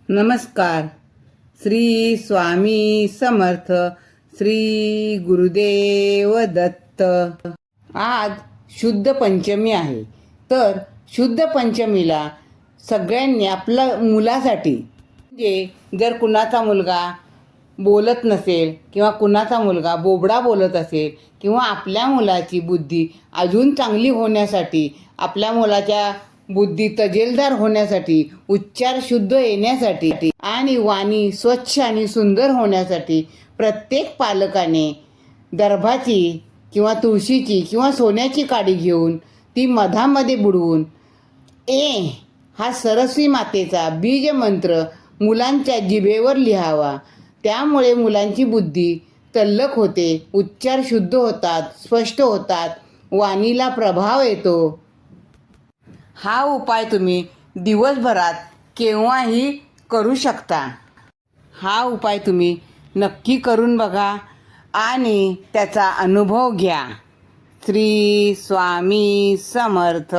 नमस्कार. श्री स्वामी समर्थ. श्री गुरुदेव दत्त. आज शुद्ध पंचमी आहे. तर शुद्ध पंचमीला सगळ्यांनी आपल्या मुलासाठी, म्हणजे जर कुणाचा मुलगा बोलत नसेल किंवा कुणाचा मुलगा बोबडा बोलत असेल किंवा आपल्या मुलाची बुद्धी अजून चांगली होण्यासाठी, आपल्या मुलाच्या बुद्धी तजेलदार होण्यासाठी, उच्चार शुद्ध येण्यासाठी आणि वाणी स्वच्छ आणि सुंदर होण्यासाठी प्रत्येक पालकाने दर्भाची किंवा तुळशीची किंवा सोन्याची काडी घेऊन ती मधामध्ये बुडवून हा सरस्वती मातेचा बीज मंत्र मुलांच्या जिभेवर लिहावा. त्यामुळे मुलांची बुद्धी तल्लख होते, उच्चार शुद्ध होतात, स्पष्ट होतात, वाणीला प्रभाव येतो. हा उपाय तुम्ही दिवसभरात केव्हाही करू शकता. हा उपाय तुम्ही नक्की करून बघा आणि त्याचा अनुभव घ्या. श्री स्वामी समर्थ.